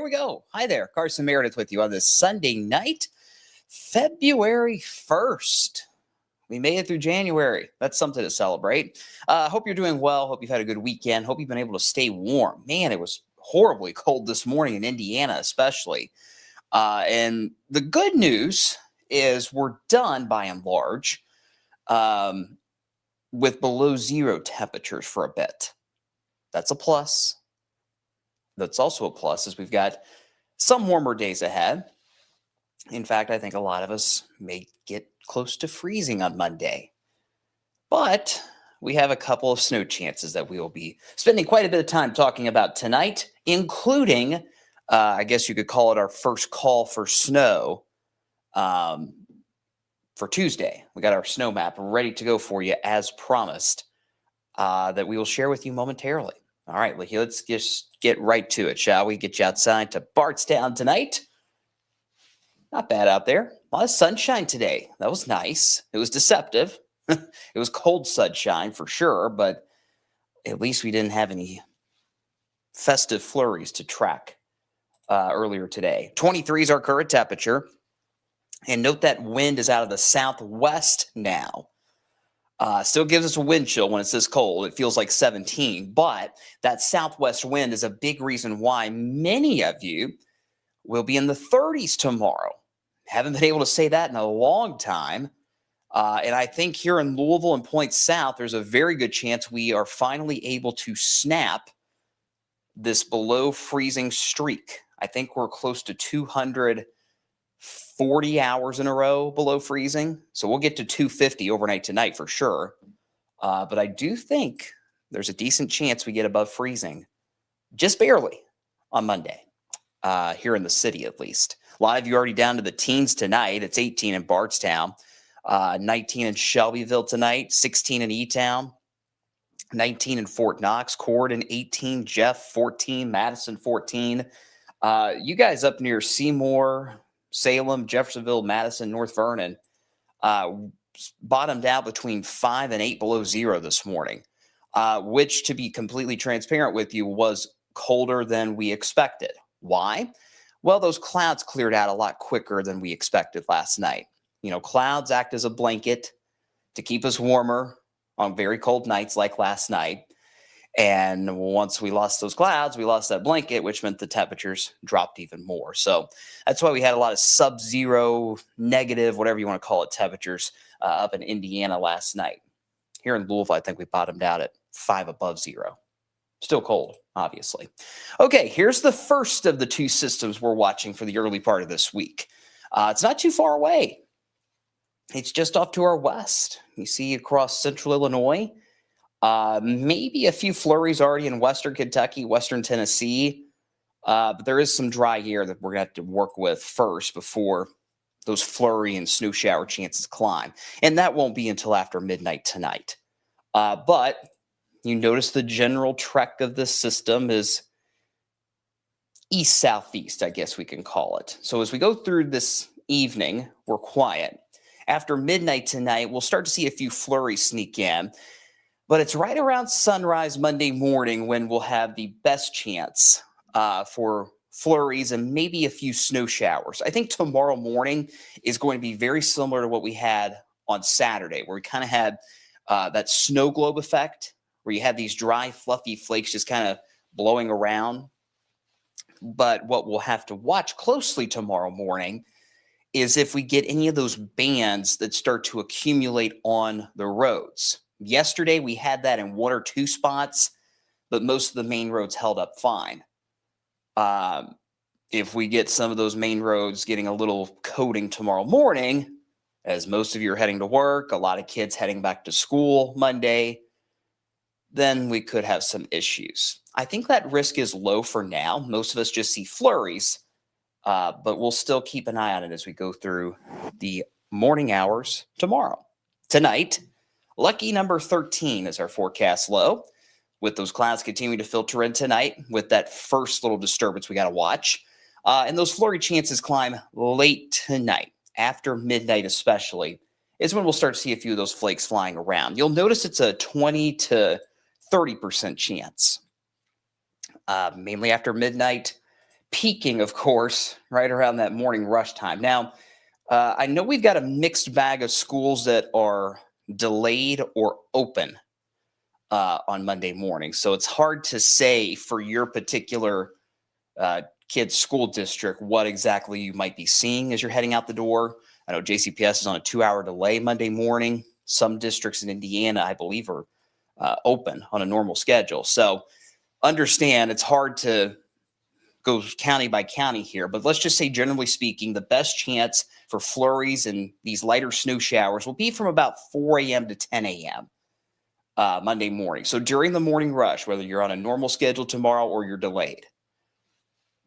we go. Hi there. Carson Meredith with you on this Sunday night, February 1st. We made it through January. That's something to celebrate. Hope you're doing well. Hope you've had a good weekend. Hope you've been able to stay warm. Man, it was horribly cold this morning in Indiana, especially. And the good news is we're done by and large with below zero temperatures for a bit. That's a plus. That's also a plus is we've got some warmer days ahead. In fact, I think a lot of us may get close to freezing on Monday. But we have a couple of snow chances that we will be spending quite a bit of time talking about tonight, including, I guess you could call it our first call for snow for Tuesday. We got our snow map ready to go for you as promised that we will share with you momentarily. All right, let's just get right to it, shall we? Get you outside to Bardstown tonight. Not bad out there. A lot of sunshine today. That was nice. It was deceptive. It was cold sunshine for sure, but at least we didn't have any festive flurries to track earlier today. 23 is our current temperature. And note that wind is out of the southwest now. Still gives us a wind chill when it's this cold. It feels like 17, but that southwest wind is a big reason why many of you will be in the 30s tomorrow. Haven't been able to say that in a long time. And I think here in Louisville and Point South, there's a very good chance we are finally able to snap this below freezing streak. I think we're close to 240 hours in a row below freezing. So we'll get to 250 overnight tonight for sure. But I do think there's a decent chance we get above freezing, just barely, on Monday, here in the city at least. A lot of you already down to the teens tonight. It's 18 in Bardstown, 19 in Shelbyville tonight, 16 in E-Town, 19 in Fort Knox, Corydon 18, Jeff 14, Madison 14. You guys up near Seymour, Salem, Jeffersonville, Madison, North Vernon, bottomed out between 5 and 8 below zero this morning, which, to be completely transparent with you, was colder than we expected. Why? Well, those clouds cleared out a lot quicker than we expected last night. You know, clouds act as a blanket to keep us warmer on very cold nights like last night. And once we lost those clouds, we lost that blanket, which meant the temperatures dropped even more. So that's why we had a lot of sub-zero, negative, whatever you want to call it, temperatures up in Indiana last night. Here in Louisville, I think we bottomed out at 5 above zero. Still cold, obviously. Okay, here's the first of the two systems we're watching for the early part of this week. It's not too far away. It's just off to our west. You see across central Illinois, maybe a few flurries already in western Kentucky, western Tennessee. But there is some dry air that we're going to have to work with first before those flurry and snow shower chances climb. And that won't be until after midnight tonight. But you notice the general trek of this system is east-southeast, I guess we can call it. So as we go through this evening, we're quiet. After midnight tonight, we'll start to see a few flurries sneak in. But it's right around sunrise Monday morning when we'll have the best chance for flurries and maybe a few snow showers. I think tomorrow morning is going to be very similar to what we had on Saturday, where we kind of had that snow globe effect, where you had these dry, fluffy flakes just kind of blowing around. But what we'll have to watch closely tomorrow morning is if we get any of those bands that start to accumulate on the roads. Yesterday, we had that in 1 or 2 spots, but most of the main roads held up fine. If we get some of those main roads getting a little coating tomorrow morning, as most of you are heading to work, a lot of kids heading back to school Monday, then we could have some issues. I think that risk is low for now. Most of us just see flurries, but we'll still keep an eye on it as we go through the morning hours tomorrow. Tonight, lucky number 13 is our forecast low, with those clouds continuing to filter in tonight with that first little disturbance we got to watch. And those flurry chances climb late tonight, after midnight especially, is when we'll start to see a few of those flakes flying around. You'll notice it's a 20 to 30% chance. Mainly after midnight, peaking, of course, right around that morning rush time. Now, I know we've got a mixed bag of schools that are delayed or open on Monday morning. So it's hard to say for your particular kid's school district what exactly you might be seeing as you're heading out the door. I know JCPS is on a 2-hour delay Monday morning. Some districts in Indiana, I believe, are open on a normal schedule. So understand it's hard to go county by county here, but let's just say, generally speaking, the best chance for flurries and these lighter snow showers will be from about 4 a.m. to 10 a.m. Monday morning. So during the morning rush, whether you're on a normal schedule tomorrow or you're delayed,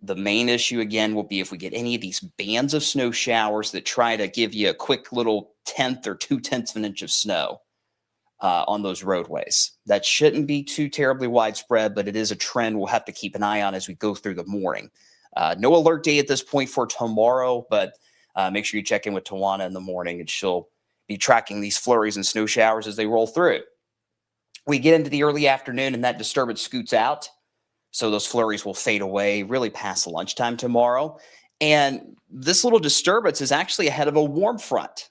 the main issue again will be if we get any of these bands of snow showers that try to give you a quick little tenth or 2/10 of an inch of snow on those roadways. That shouldn't be too terribly widespread, but it is a trend we'll have to keep an eye on as we go through the morning. No alert day at this point for tomorrow, but make sure you check in with Tawana in the morning, and she'll be tracking these flurries and snow showers as they roll through. We get into the early afternoon and that disturbance scoots out. So those flurries will fade away really past lunchtime tomorrow. And this little disturbance is actually ahead of a warm front.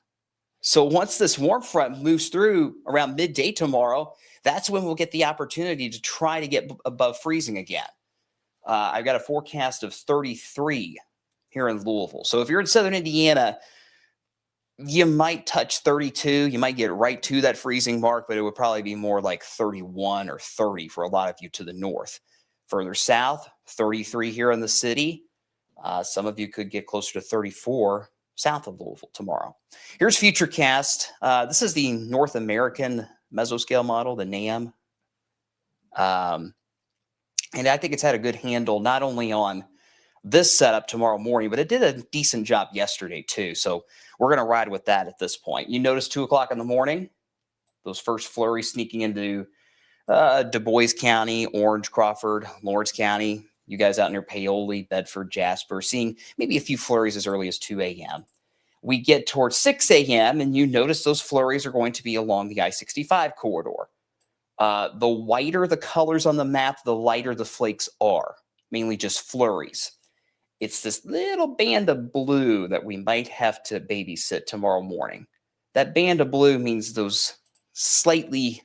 So once this warm front moves through around midday tomorrow, that's when we'll get the opportunity to try to get above freezing again. I've got a forecast of 33 here in Louisville. So if you're in southern Indiana, you might touch 32. You might get right to that freezing mark, but it would probably be more like 31 or 30 for a lot of you to the north. Further south, 33 here in the city. Some of you could get closer to 34 south of Louisville tomorrow. Here's Futurecast. This is the North American mesoscale model, the NAM. And I think it's had a good handle not only on this setup tomorrow morning, but it did a decent job yesterday too. So we're going to ride with that at this point. You notice 2 o'clock in the morning, those first flurries sneaking into Du Bois County, Orange, Crawford, Lawrence County. You guys out near Paoli, Bedford, Jasper, seeing maybe a few flurries as early as 2 a.m. We get towards 6 a.m. and you notice those flurries are going to be along the I-65 corridor. The whiter the colors on the map, the lighter the flakes are, mainly just flurries. It's this little band of blue that we might have to babysit tomorrow morning. That band of blue means those slightly,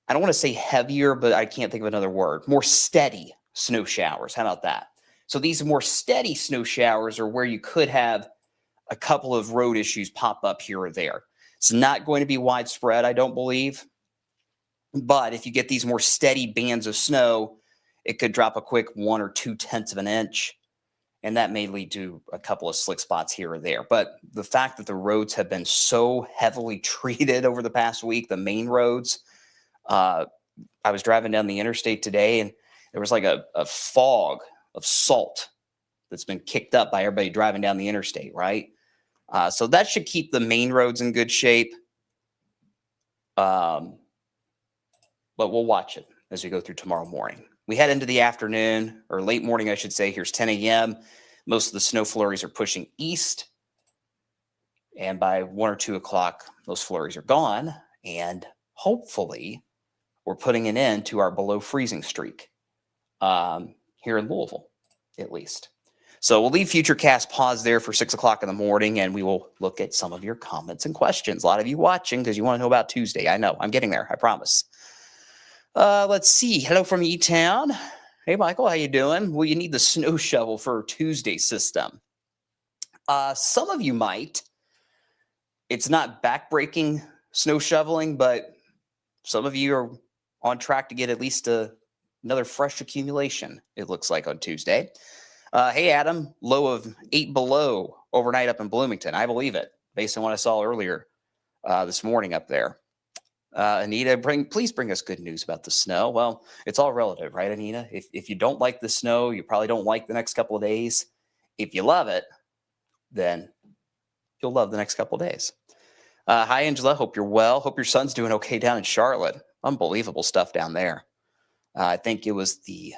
I don't want to say heavier, but I can't think of another word, more steady snow showers. How about that? So these more steady snow showers are where you could have a couple of road issues pop up here or there. It's not going to be widespread, I don't believe. But if you get these more steady bands of snow, it could drop a quick 1 or 2/10 of an inch. And that may lead to a couple of slick spots here or there. But the fact that the roads have been so heavily treated over the past week, the main roads, I was driving down the interstate today and there was like a fog of salt that's been kicked up by everybody driving down the interstate, right? So that should keep the main roads in good shape. But we'll watch it as we go through tomorrow morning. We head into the afternoon, or late morning, I should say. Here's 10 a.m. Most of the snow flurries are pushing east. And by 1 or 2 o'clock, those flurries are gone. And hopefully, we're putting an end to our below freezing streak here in Louisville, at least. So we'll leave Futurecast pause there for 6 o'clock in the morning, and we will look at some of your comments and questions. A lot of you watching because you want to know about Tuesday. I know. I'm getting there. I promise. Let's see. Hello from E-Town. Hey, Michael, how you doing? Will you need the snow shovel for Tuesday system? Some of you might. It's not backbreaking snow shoveling, but some of you are on track to get at least another fresh accumulation, it looks like, on Tuesday. Hey, Adam, low of 8 below overnight up in Bloomington. I believe it, based on what I saw earlier this morning up there. Anita, please bring us good news about the snow. Well, it's all relative, right, Anita? If you don't like the snow, you probably don't like the next couple of days. If you love it, then you'll love the next couple of days. Hi, Angela. Hope you're well. Hope your son's doing okay down in Charlotte. Unbelievable stuff down there. I think it was the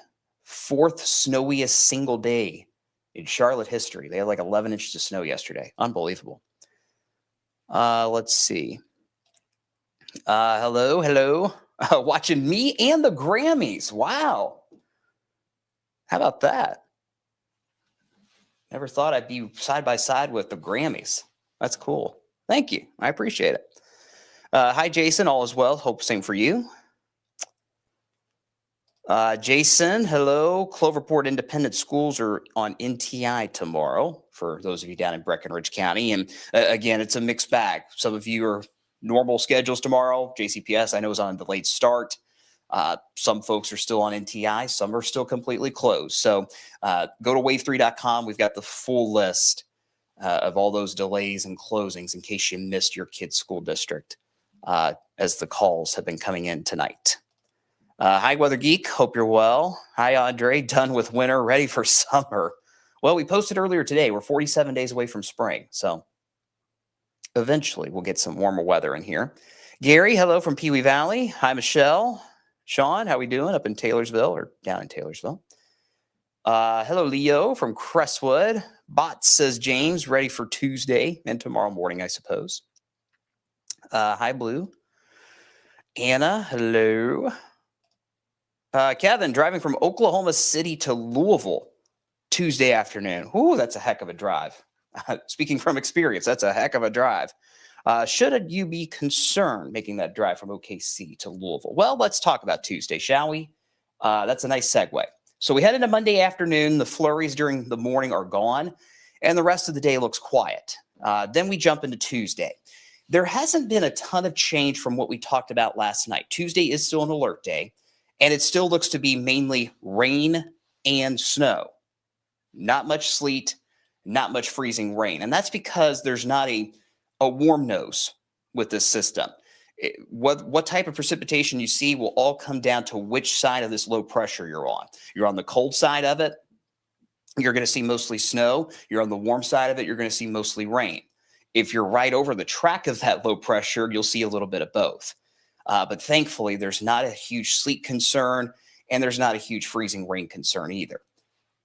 4th snowiest single day in Charlotte history. They had like 11 inches of snow yesterday. Unbelievable. Let's see. Hello. Watching me and the Grammys. Wow. How about that? Never thought I'd be side by side with the Grammys. That's cool. Thank you. I appreciate it. Hi, Jason. All is well. Hope same for you. Jason, hello. Cloverport Independent Schools are on NTI tomorrow for those of you down in Breckenridge County. And again, it's a mixed bag. Some of you are normal schedules tomorrow. JCPS, I know, is on the late start. Some folks are still on NTI. Some are still completely closed. So go to wave3.com. We've got the full list of all those delays and closings in case you missed your kid's school district as the calls have been coming in tonight. Hi, Weather Geek. Hope you're well. Hi, Andre. Done with winter, ready for summer. Well, we posted earlier today. We're 47 days away from spring. So eventually we'll get some warmer weather in here. Gary, hello from Pewee Valley. Hi, Michelle. Sean, how we doing up in Taylorsville or down in Taylorsville? Hello, Leo from Crestwood. Bot says James, ready for Tuesday and tomorrow morning, I suppose. Hi, Blue. Anna, hello. Kevin, driving from Oklahoma City to Louisville Tuesday afternoon. Ooh, that's a heck of a drive. Speaking from experience, that's a heck of a drive. Should you be concerned making that drive from OKC to Louisville? Well, let's talk about Tuesday, shall we? That's a nice segue. So we head into Monday afternoon. The flurries during the morning are gone, and the rest of the day looks quiet. Then we jump into Tuesday. There hasn't been a ton of change from what we talked about last night. Tuesday is still an alert day, and it still looks to be mainly rain and snow. Not much sleet, not much freezing rain. And that's because there's not a warm nose with this system. What type of precipitation you see will all come down to which side of this low pressure you're on. You're on the cold side of it, you're going to see mostly snow. You're on the warm side of it, you're going to see mostly rain. If you're right over the track of that low pressure, you'll see a little bit of both. But thankfully, there's not a huge sleet concern, and there's not a huge freezing rain concern either.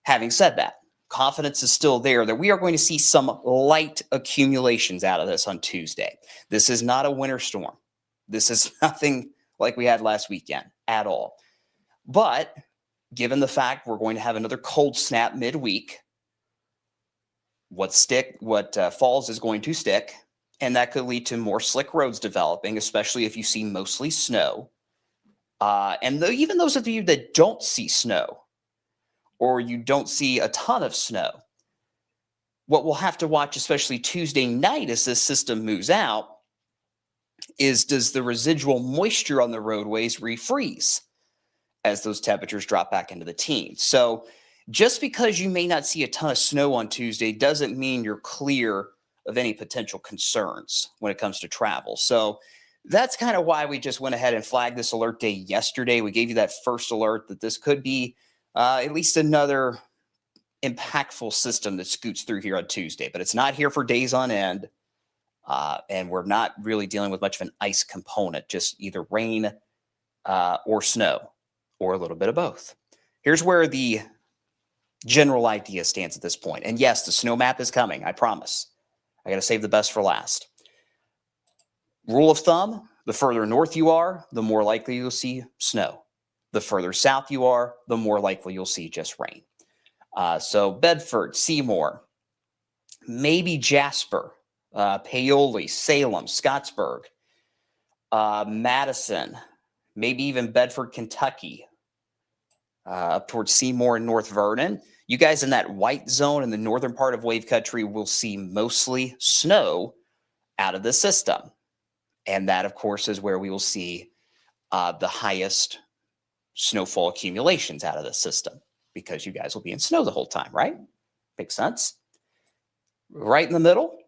Having said that, confidence is still there that we are going to see some light accumulations out of this on Tuesday. This is not a winter storm. This is nothing like we had last weekend at all. But given the fact we're going to have another cold snap midweek, what falls is going to stick. And that could lead to more slick roads developing, especially if you see mostly snow. And even those of you that don't see snow, or you don't see a ton of snow, what we'll have to watch, especially Tuesday night as this system moves out, is does the residual moisture on the roadways refreeze as those temperatures drop back into the teens? So just because you may not see a ton of snow on Tuesday doesn't mean you're clear of any potential concerns when it comes to travel. So that's kind of why we just went ahead and flagged this alert day yesterday. We gave you that first alert that this could be at least another impactful system that scoots through here on Tuesday, but it's not here for days on end. And we're not really dealing with much of an ice component, just either rain or snow, or a little bit of both. Here's where the general idea stands at this point. And yes, the snow map is coming, I promise. I got to save the best for last. Rule of thumb, the further north you are, the more likely you'll see snow. The further south you are, the more likely you'll see just rain. So Bedford, Seymour, maybe Jasper, Paoli, Salem, Scottsburg, Madison, maybe even Bedford, Kentucky, up towards Seymour and North Vernon. You guys in that white zone in the northern part of wave country will see mostly snow out of the system. And that, of course, is where we will see the highest snowfall accumulations out of the system, because you guys will be in snow the whole time, right? Makes sense. Right in the middle,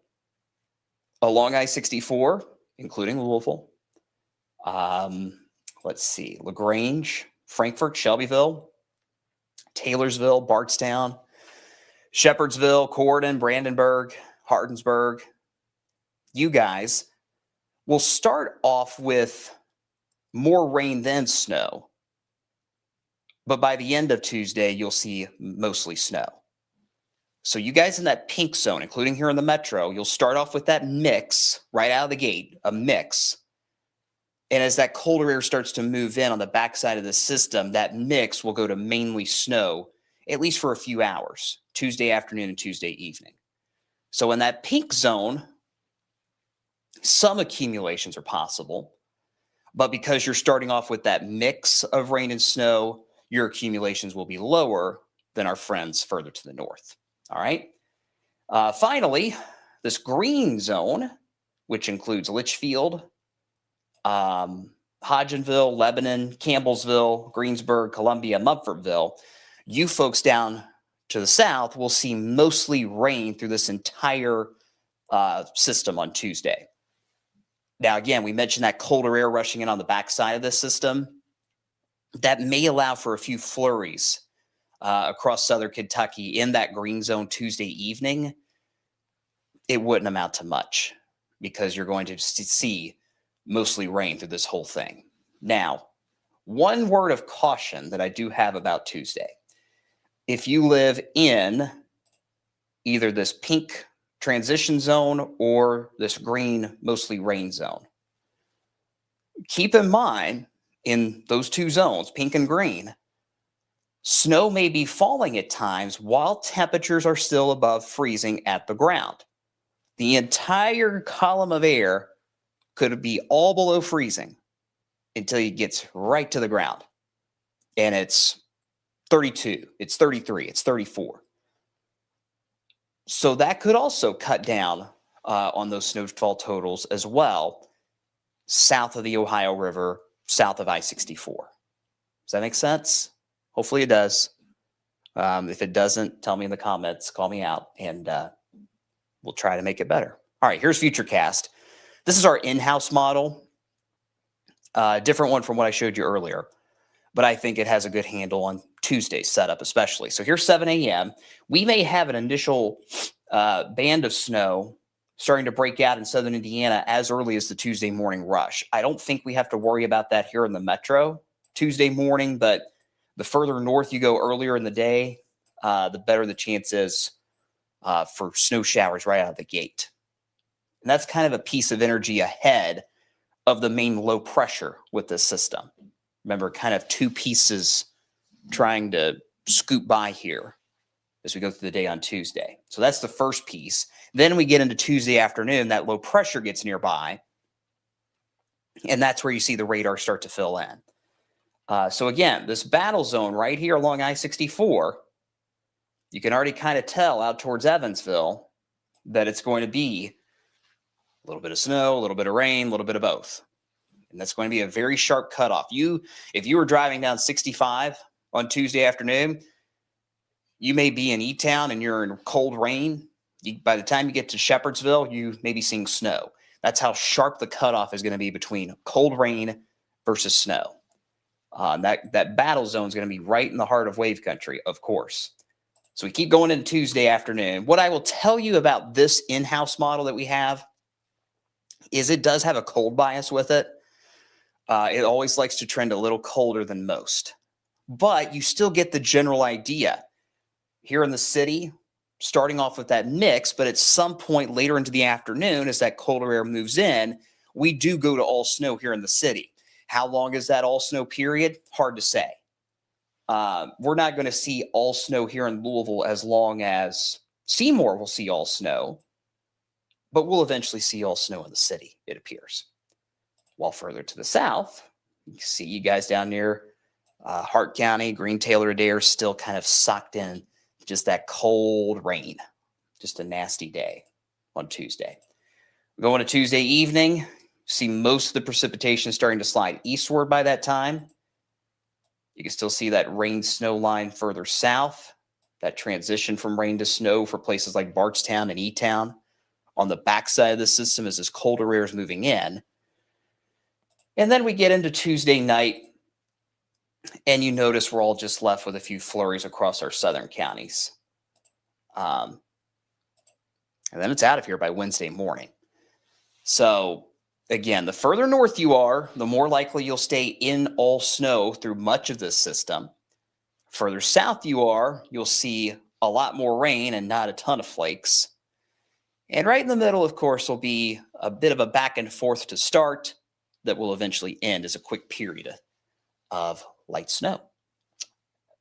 along I-64, including Louisville. Let's see, LaGrange, Frankfort, Shelbyville, Taylorsville, Bardstown, Shepherdsville, Corydon, Brandenburg, Hardinsburg. You guys will start off with more rain than snow, but by the end of Tuesday, you'll see mostly snow. So you guys in that pink zone, including here in the metro, you'll start off with that mix right out of the gate, a mix. And as that colder air starts to move in on the backside of the system, that mix will go to mainly snow at least for a few hours, Tuesday afternoon and Tuesday evening. So in that pink zone, some accumulations are possible, but because you're starting off with that mix of rain and snow, your accumulations will be lower than our friends further to the north. All right. Finally, this green zone, which includes Litchfield, Hodgenville, Lebanon, Campbellsville, Greensburg, Columbia, Mumfortville, you folks down to the south will see mostly rain through this entire system on Tuesday. Now, again, we mentioned that colder air rushing in on the backside of this system. That may allow for a few flurries across southern Kentucky in that green zone Tuesday evening. It wouldn't amount to much because you're going to see mostly rain through this whole thing. Now, one word of caution that I do have about Tuesday. If you live in either this pink transition zone or this green, mostly rain zone, keep in mind in those two zones, pink and green, snow may be falling at times while temperatures are still above freezing at the ground. The entire column of air could be all below freezing until it gets right to the ground. And it's 32, it's 33, it's 34. So that could also cut down on those snowfall totals as well, south of the Ohio River, south of I-64. Does that make sense? Hopefully it does. If it doesn't, tell me in the comments, call me out, and we'll try to make it better. All right, here's Futurecast. This is our in-house model, different one from what I showed you earlier, but I think it has a good handle on Tuesday's setup especially. So here's 7 a.m. We may have an initial band of snow starting to break out in southern Indiana as early as the Tuesday morning rush. I don't think we have to worry about that here in the metro Tuesday morning, but the further north you go earlier in the day, the better the chance is for snow showers right out of the gate. And that's kind of a piece of energy ahead of the main low pressure with this system. Remember, kind of two pieces trying to scoop by here as we go through the day on Tuesday. So that's the first piece. Then we get into Tuesday afternoon, that low pressure gets nearby, and that's where you see the radar start to fill in. So again, this battle zone right here along I-64, you can already kind of tell out towards Evansville that it's going to be a little bit of snow, a little bit of rain, a little bit of both. And that's going to be a very sharp cutoff. If you were driving down 65 on Tuesday afternoon, you may be in E-Town and you're in cold rain. By the time you get to Shepherdsville, you may be seeing snow. That's how sharp the cutoff is going to be between cold rain versus snow. That battle zone is going to be right in the heart of wave country, of course. So we keep going into Tuesday afternoon. What I will tell you about this in-house model that we have is it does have a cold bias with it. It always likes to trend a little colder than most. But you still get the general idea. Here in the city, starting off with that mix, but at some point later into the afternoon, as that colder air moves in, we do go to all snow here in the city. How long is that all snow period? Hard to say. We're not going to see all snow here in Louisville as long as Seymour will see all snow, but we'll eventually see all snow in the city, it appears. While further to the south, you see you guys down near Hart County, Green Taylor Adair, still kind of socked in just that cold rain. Just a nasty day on Tuesday. Going to Tuesday evening, see most of the precipitation starting to slide eastward by that time. You can still see that rain-snow line further south, that transition from rain to snow for places like Bardstown and E-Town. On the backside of the system as this colder air is moving in. And then we get into Tuesday night, and you notice we're all just left with a few flurries across our southern counties. And then it's out of here by Wednesday morning. So again, the further north you are, the more likely you'll stay in all snow through much of this system. Further south you are, you'll see a lot more rain and not a ton of flakes. And right in the middle, of course, will be a bit of a back and forth to start that will eventually end as a quick period of light snow.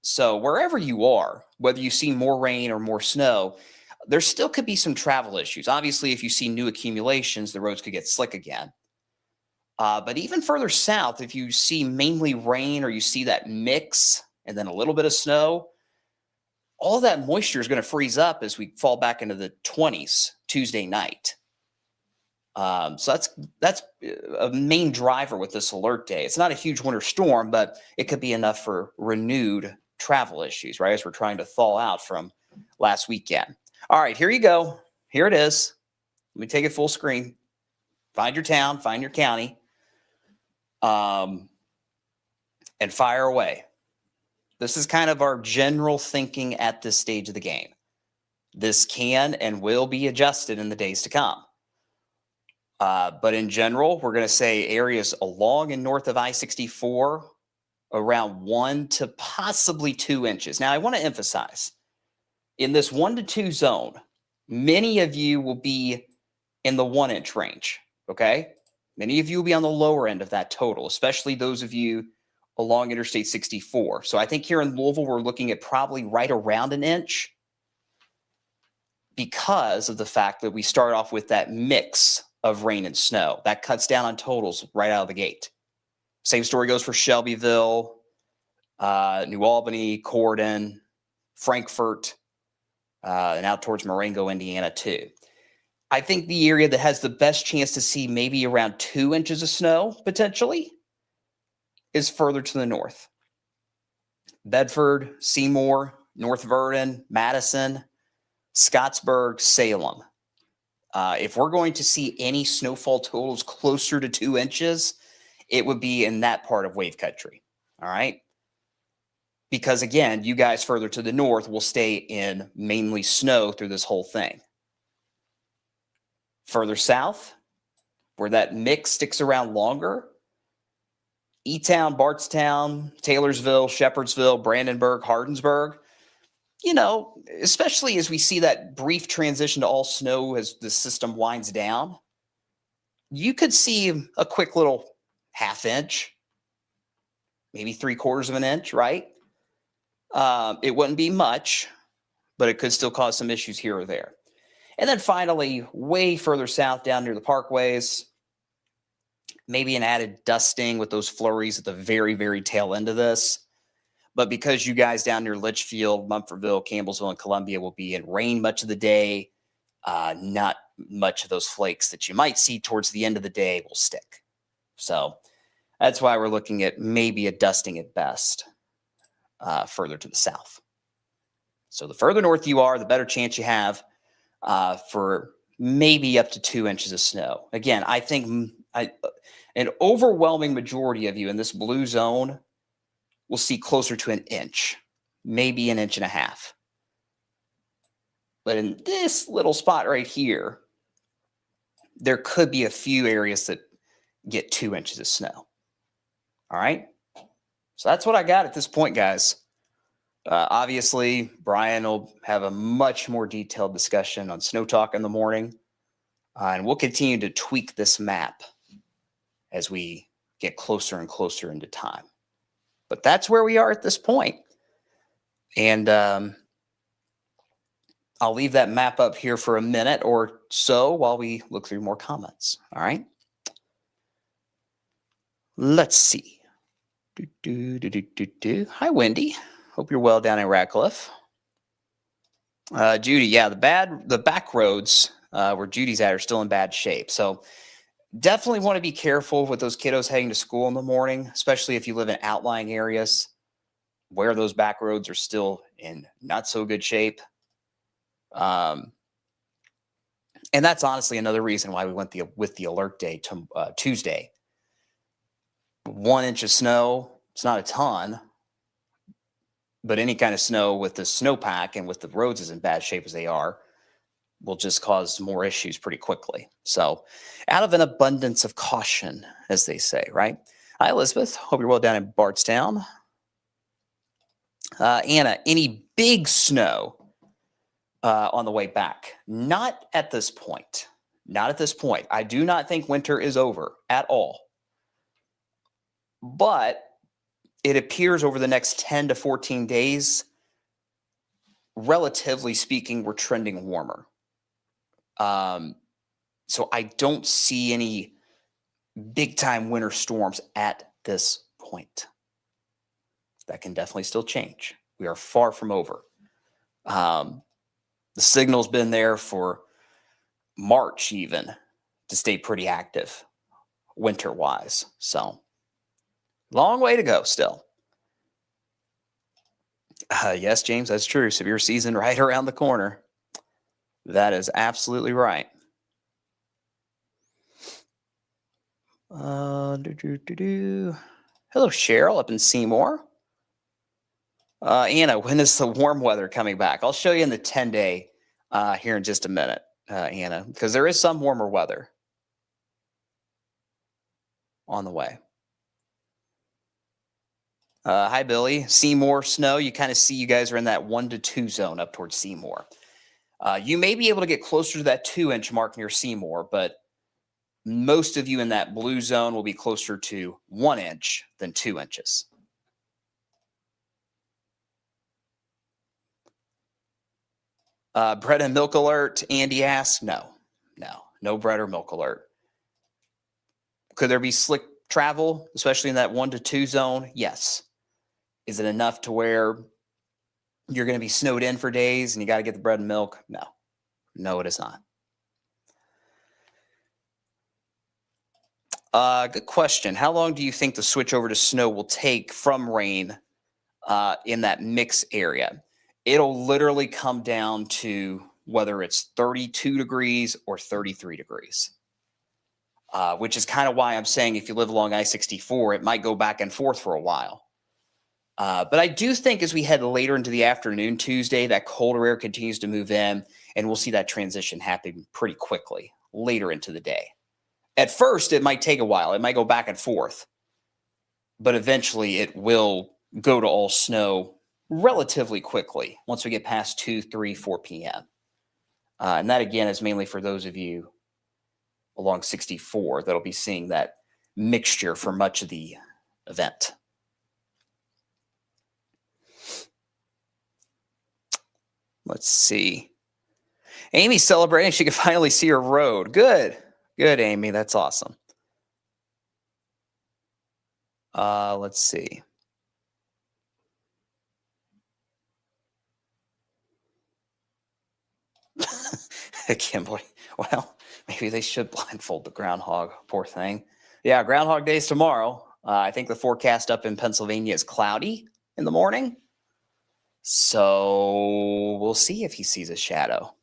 So wherever you are, whether you see more rain or more snow, there still could be some travel issues. Obviously, if you see new accumulations, the roads could get slick again. But even further south, if you see mainly rain or you see that mix and then a little bit of snow, all that moisture is going to freeze up as we fall back into the 20s Tuesday night. So that's a main driver with this alert day. It's not a huge winter storm, but it could be enough for renewed travel issues, right? As we're trying to thaw out from last weekend. All right, here you go. Here it is. Let me take it full screen. Find your town, find your county, and fire away. This is kind of our general thinking at this stage of the game. This can and will be adjusted in the days to come. But in general, we're going to say areas along and north of I-64 around 1 to possibly 2 inches. Now, I want to emphasize, in this 1 to 2 zone, many of you will be in the 1-inch range, okay? Many of you will be on the lower end of that total, especially those of you along Interstate 64. So I think here in Louisville, we're looking at probably right around 1 inch because of the fact that we start off with that mix of rain and snow. That cuts down on totals right out of the gate. Same story goes for Shelbyville, New Albany, Corydon, Frankfort, and out towards Marengo, Indiana, too. I think the area that has the best chance to see maybe around 2 inches of snow, potentially, is further to the north. Bedford, Seymour, North Vernon, Madison, Scottsburg, Salem. If we're going to see any snowfall totals closer to 2 inches, it would be in that part of wave country. All right. Because again, you guys further to the north will stay in mainly snow through this whole thing. Further south, where that mix sticks around longer, E-Town, Bardstown, Taylorsville, Shepherdsville, Brandenburg, Hardinsburg, you know, especially as we see that brief transition to all snow as the system winds down, you could see a quick little 1/2 inch, maybe 3/4 of an inch, right? It wouldn't be much, but it could still cause some issues here or there. And then finally, way further south down near the parkways, maybe an added dusting with those flurries at the very, very tail end of this. But because you guys down near Litchfield, Mumfordville, Campbellsville, and Columbia will be in rain much of the day, not much of those flakes that you might see towards the end of the day will stick. So that's why we're looking at maybe a dusting at best further to the south. So the further north you are, the better chance you have for maybe up to 2 inches of snow. Again, I think an overwhelming majority of you in this blue zone will see closer to 1 inch, maybe 1.5 inches. But in this little spot right here, there could be a few areas that get 2 inches of snow. All right. So that's what I got at this point, guys. Obviously, Brian will have a much more detailed discussion on Snow Talk in the morning. And we'll continue to tweak this map as we get closer and closer into time. But that's where we are at this point. And I'll leave that map up here for a minute or so while we look through more comments. All right. Let's see. Hi, Wendy. Hope you're well down in Radcliffe. Judy, yeah, the back roads where Judy's at are still in bad shape. So definitely want to be careful with those kiddos heading to school in the morning, especially if you live in outlying areas where those back roads are still in not so good shape. And that's honestly another reason why we went with the alert day to Tuesday. 1 inch of snow, it's not a ton, but any kind of snow with the snowpack and with the roads as in bad shape as they are will just cause more issues pretty quickly. So out of an abundance of caution, as they say, right? Hi, Elizabeth. Hope you're well down in Bardstown. Anna, any big snow on the way back? Not at this point. Not at this point. I do not think winter is over at all. But it appears over the next 10 to 14 days, relatively speaking, we're trending warmer. So I don't see any big time winter storms at this point. That can definitely still change. We are far from over. The signal's been there for March even to stay pretty active winter wise. So long way to go still. Yes, James, that's true. Severe season right around the corner. That is absolutely right. Hello, Cheryl up in Seymour. Anna, when is the warm weather coming back? I'll show you in the 10-day here in just a minute, Anna, because there is some warmer weather on the way. Hi, Billy. Seymour snow. You kind of see you guys are in that 1 to 2 zone up towards Seymour. You may be able to get closer to that 2-inch mark near Seymour, but most of you in that blue zone will be closer to 1 inch than 2 inches. Bread and milk alert, Andy asks. No bread or milk alert. Could there be slick travel, especially in that 1 to 2 zone? Yes. Is it enough to where you're going to be snowed in for days and you got to get the bread and milk? No, it is not. Good question. How long do you think the switch over to snow will take from rain in that mix area? It'll literally come down to whether it's 32 degrees or 33 degrees, which is kind of why I'm saying if you live along I-64, it might go back and forth for a while. But I do think as we head later into the afternoon Tuesday, that colder air continues to move in, and we'll see that transition happen pretty quickly later into the day. At first, it might take a while. It might go back and forth, but eventually it will go to all snow relatively quickly once we get past 2, 3, 4 p.m. And that, again, is mainly for those of you along 64 that'll be seeing that mixture for much of the event. Let's see. Amy's celebrating. She can finally see her road. Good, Amy. That's awesome. Let's see. Kimberly. Well, maybe they should blindfold the groundhog. Poor thing. Yeah, Groundhog Day's tomorrow. I think the forecast up in Pennsylvania is cloudy in the morning. So we'll see if he sees a shadow.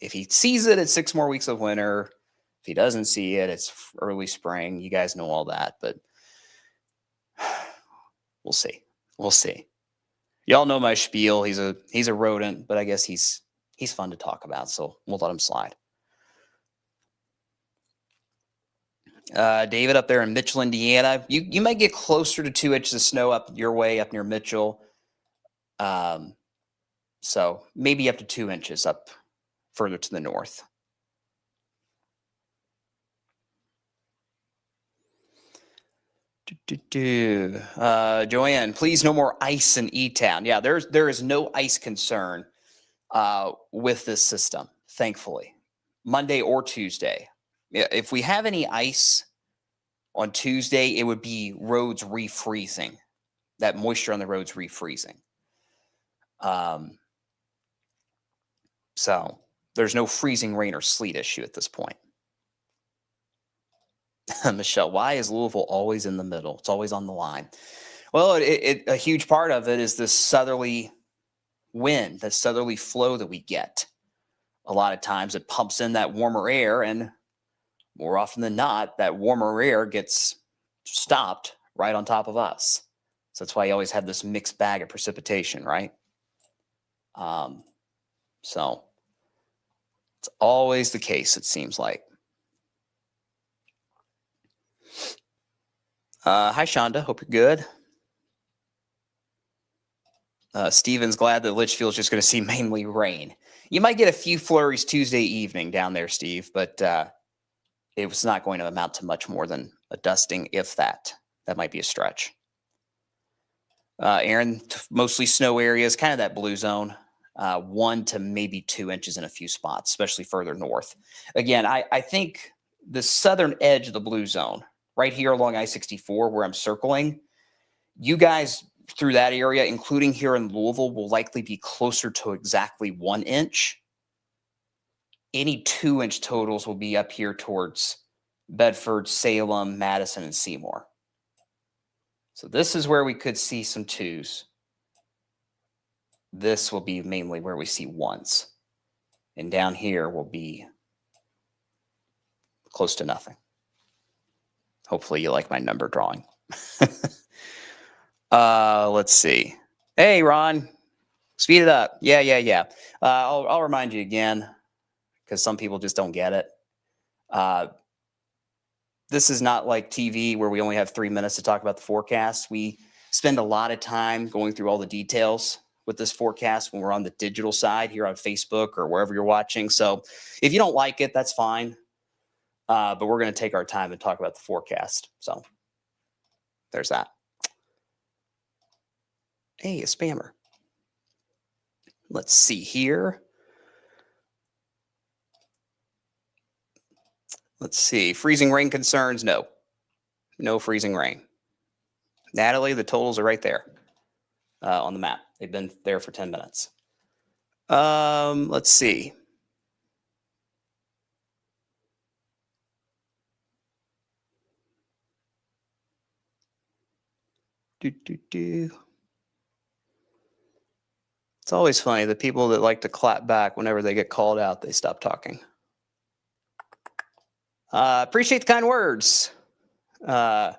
If he sees it, it's 6 more weeks of winter. If he doesn't see it, it's early spring. You guys know all that, but we'll see. We'll see. Y'all know my spiel. He's a rodent, but I guess he's fun to talk about, so we'll let him slide. David up there in Mitchell, Indiana. You might get closer to 2 inches of snow up your way, up near Mitchell. So maybe up to 2 inches up further to the north. Joanne, please no more ice in E-Town. Yeah, there is no ice concern with this system, thankfully. Monday or Tuesday. If we have any ice on Tuesday, it would be roads refreezing. That moisture on the roads refreezing. So there's no freezing rain or sleet issue at this point. Michelle, why is Louisville always in the middle? It's always on the line. Well, a huge part of it is this southerly wind, the southerly flow that we get. A lot of times it pumps in that warmer air, and more often than not, that warmer air gets stopped right on top of us. So that's why you always have this mixed bag of precipitation, right? So it's always the case, it seems like. Hi, Shonda. Hope you're good. Steven's glad that Litchfield's just going to see mainly rain. You might get a few flurries Tuesday evening down there, Steve, but it was not going to amount to much more than a dusting, if that. That might be a stretch. Aaron, mostly snow areas, kind of that blue zone. 1 to maybe 2 inches in a few spots, especially further north. Again, I think the southern edge of the blue zone, right here along I-64 where I'm circling, you guys through that area, including here in Louisville, will likely be closer to exactly 1 inch. Any 2-inch totals will be up here towards Bedford, Salem, Madison, and Seymour. So this is where we could see some 2s. This will be mainly where we see 1s. And down here will be close to nothing. Hopefully you like my number drawing. Let's see. Hey, Ron, speed it up. Yeah. I'll remind you again, because some people just don't get it. This is not like TV where we only have 3 minutes to talk about the forecast. We spend a lot of time going through all the details with this forecast when we're on the digital side here on Facebook or wherever you're watching. So if you don't like it, that's fine. But we're going to take our time and talk about the forecast. So there's that. Hey, a spammer. Let's see here. Let's see. Freezing rain concerns? No. No freezing rain. Natalie, the totals are right there on the map. They've been there for 10 minutes. Let's see. It's always funny. The people that like to clap back whenever they get called out, they stop talking. Appreciate the kind words. Yeah,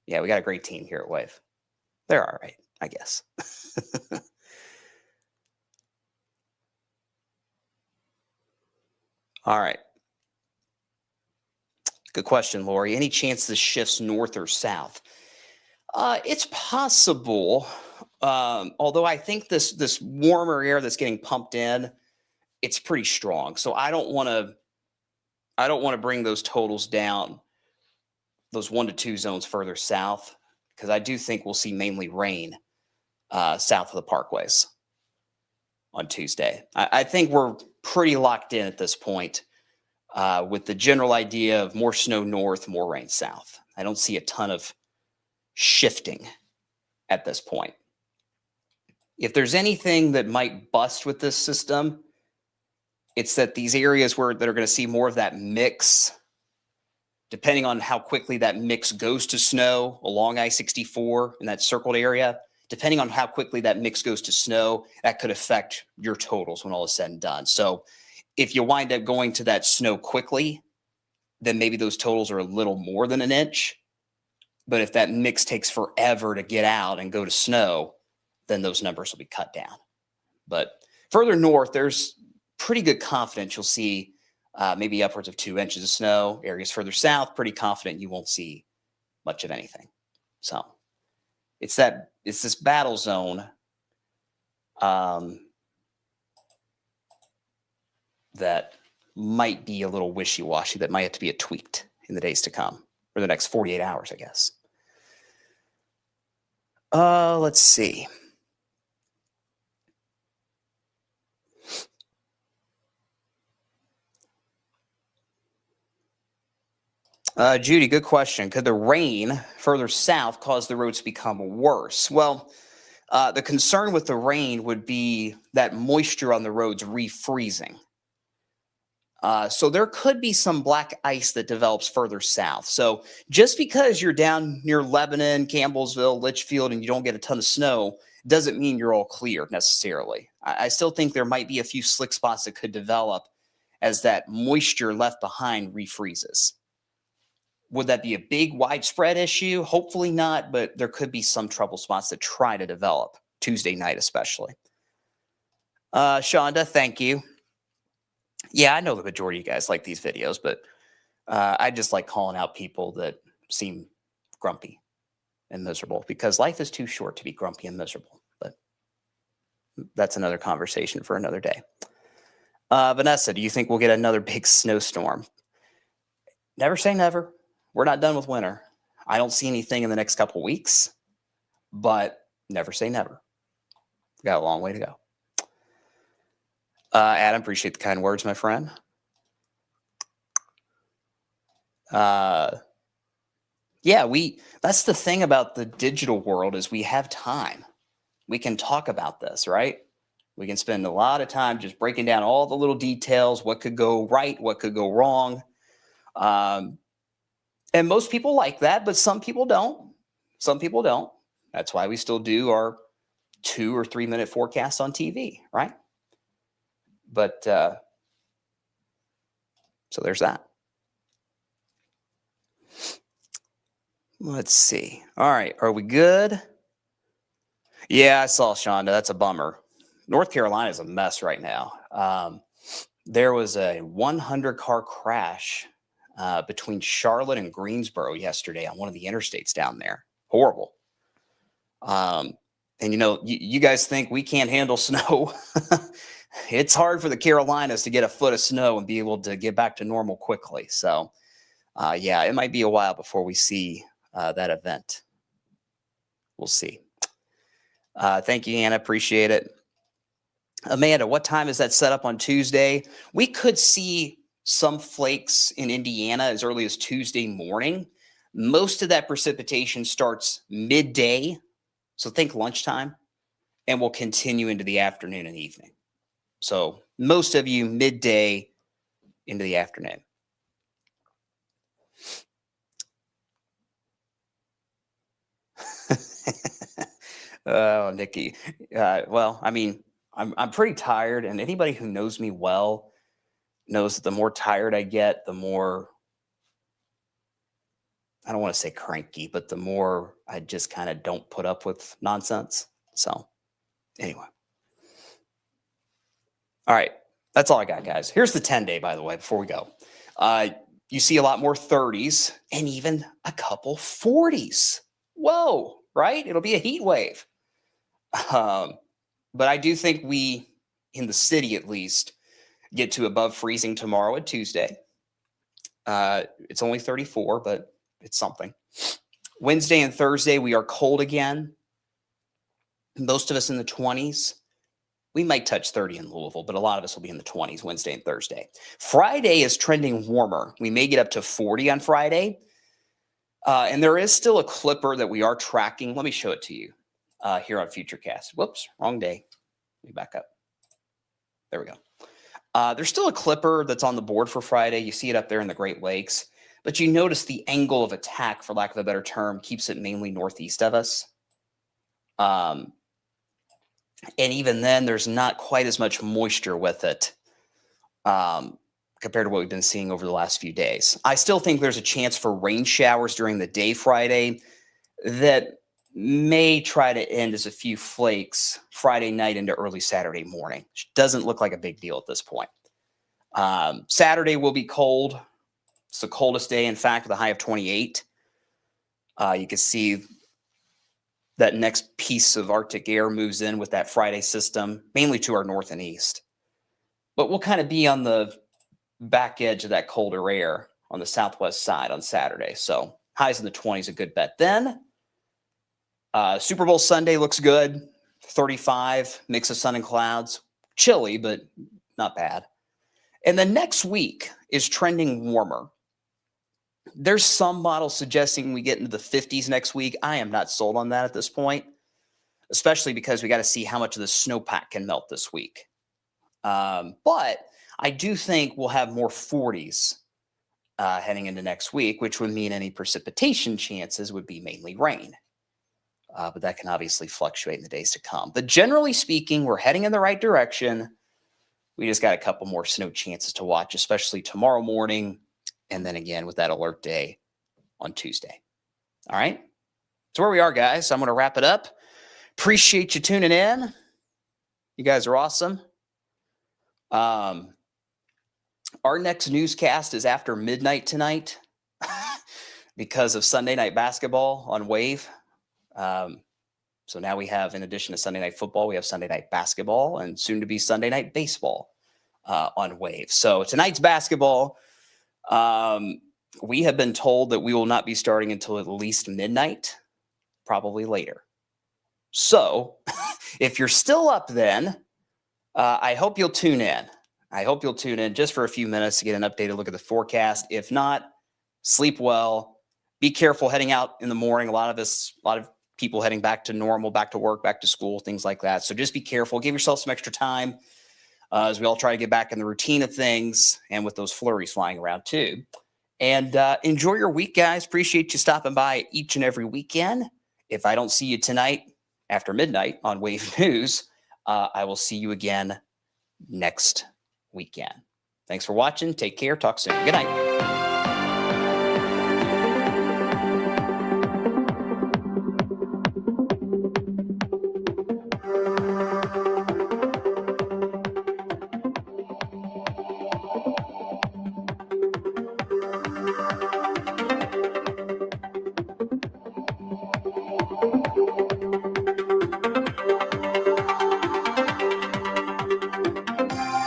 we got a great team here at Wave. They're all right, I guess. All right. Good question, Lori. Any chance this shifts north or south? It's possible. Although I think this warmer air that's getting pumped in, it's pretty strong. So I don't want to bring those totals down, those 1 to 2 zones further south, because I do think we'll see mainly rain south of the parkways on Tuesday. I think we're pretty locked in at this point with the general idea of more snow north, more rain south. I don't see a ton of shifting at this point. If there's anything that might bust with this system, it's that these areas that are going to see more of that mix, depending on how quickly that mix goes to snow along I-64 in that circled area, depending on how quickly that mix goes to snow, that could affect your totals when all is said and done. So if you wind up going to that snow quickly, then maybe those totals are a little more than 1 inch. But if that mix takes forever to get out and go to snow, then those numbers will be cut down. But further north, there's pretty good confidence you'll see maybe upwards of 2 inches of snow. Areas further south, pretty confident you won't see much of anything. So it's this battle zone that might be a little wishy-washy, that might have to be tweaked in the days to come, or the next 48 hours, I guess. Let's see. Judy, good question. Could the rain further south cause the roads to become worse? Well, the concern with the rain would be that moisture on the roads refreezing. So there could be some black ice that develops further south. So just because you're down near Lebanon, Campbellsville, Litchfield, and you don't get a ton of snow, doesn't mean you're all clear necessarily. I still think there might be a few slick spots that could develop as that moisture left behind refreezes. Would that be a big widespread issue? Hopefully not, but there could be some trouble spots that try to develop Tuesday night, especially. Shonda, thank you. Yeah, I know the majority of you guys like these videos, but I just like calling out people that seem grumpy and miserable, because life is too short to be grumpy and miserable. But that's another conversation for another day. Vanessa, do you think we'll get another big snowstorm? Never say never. We're not done with winter. I don't see anything in the next couple weeks, but Never say never. Got a long way to go. Adam, appreciate the kind words, my friend. Yeah, that's the thing about the digital world is we have time. We can talk about this, right? We can spend a lot of time just breaking down all the little details, what could go right, what could go wrong. And most people like that, but some people don't. Some people don't. That's why we still do our 2 or 3 minute forecasts on TV, right? But so there's that. Let's see. All right, are we good? Yeah, I saw Shonda. That's a bummer. North Carolina is a mess right now. There was a 100-car crash between Charlotte and Greensboro yesterday on one of the interstates down there. Horrible. And you guys think we can't handle snow. It's hard for the Carolinas to get a foot of snow and be able to get back to normal quickly. So, yeah, it might be a while before we see that event. We'll see. Thank you, Anna. Appreciate it. Amanda, what time is that set up on Tuesday? We could see some flakes in Indiana as early as Tuesday morning. Most of that precipitation starts midday, so think lunchtime, and will continue into the afternoon and evening. So most of you midday into the afternoon. Oh, Nikki. Well, I mean, I'm pretty tired, and anybody who knows me well knows that the more tired I get, the more, I don't want to say cranky, but the more I just kind of don't put up with nonsense. So anyway. All right. That's all I got, guys. Here's the 10-day, by the way, before we go. You see a lot more 30s and even a couple 40s. Whoa, right? It'll be a heat wave. But I do think we, in the city at least, get to above freezing tomorrow at Tuesday. It's only 34, but it's something. Wednesday and Thursday, we are cold again. Most of us in the 20s. We might touch 30 in Louisville, but a lot of us will be in the 20s Wednesday and Thursday. Friday is trending warmer. We may get up to 40 on Friday. And there is still a clipper that we are tracking. Let me show it to you here on Futurecast. Whoops, wrong day. Let me back up. There we go. There's still a clipper that's on the board for Friday. You see it up there in the Great Lakes. But you notice the angle of attack, for lack of a better term, keeps it mainly northeast of us. And even then, there's not quite as much moisture with it compared to what we've been seeing over the last few days. I still think there's a chance for rain showers during the day Friday that may try to end as a few flakes Friday night into early Saturday morning, which doesn't look like a big deal at this point. Saturday will be cold. It's the coldest day, in fact, with a high of 28. You can see that next piece of Arctic air moves in with that Friday system, mainly to our north and east. But we'll kind of be on the back edge of that colder air on the southwest side on Saturday. So highs in the 20s, a good bet. Then Super Bowl Sunday looks good. 35, mix of sun and clouds. Chilly, but not bad. And the next week is trending warmer. There's some models suggesting we get into the 50s next week. I am not sold on that at this point, especially because we got to see how much of the snowpack can melt this week. But I do think we'll have more 40s heading into next week, which would mean any precipitation chances would be mainly rain. But that can obviously fluctuate in the days to come. But generally speaking, we're heading in the right direction. We just got a couple more snow chances to watch, especially tomorrow morning. And then again with that alert day on Tuesday. All right. So where we are, guys. I'm going to wrap it up. Appreciate you tuning in. You guys are awesome. Our next newscast is after midnight tonight because of Sunday night basketball on Wave. So now we have, in addition to Sunday night football, we have Sunday night basketball and soon to be Sunday night baseball on Wave. So tonight's basketball. We have been told that we will not be starting until at least midnight, probably later. So if you're still up then, I hope you'll tune in. I hope you'll tune in just for a few minutes to get an updated look at the forecast. If not, sleep well. Be careful heading out in the morning. A lot of people heading back to normal, back to work, back to school, things like that. So just be careful. Give yourself some extra time as we all try to get back in the routine of things, and with those flurries flying around too. And enjoy your week, guys. Appreciate you stopping by each and every weekend. If I don't see you tonight after midnight on Wave News, I will see you again next weekend. Thanks for watching. Take care. Talk soon. Good night.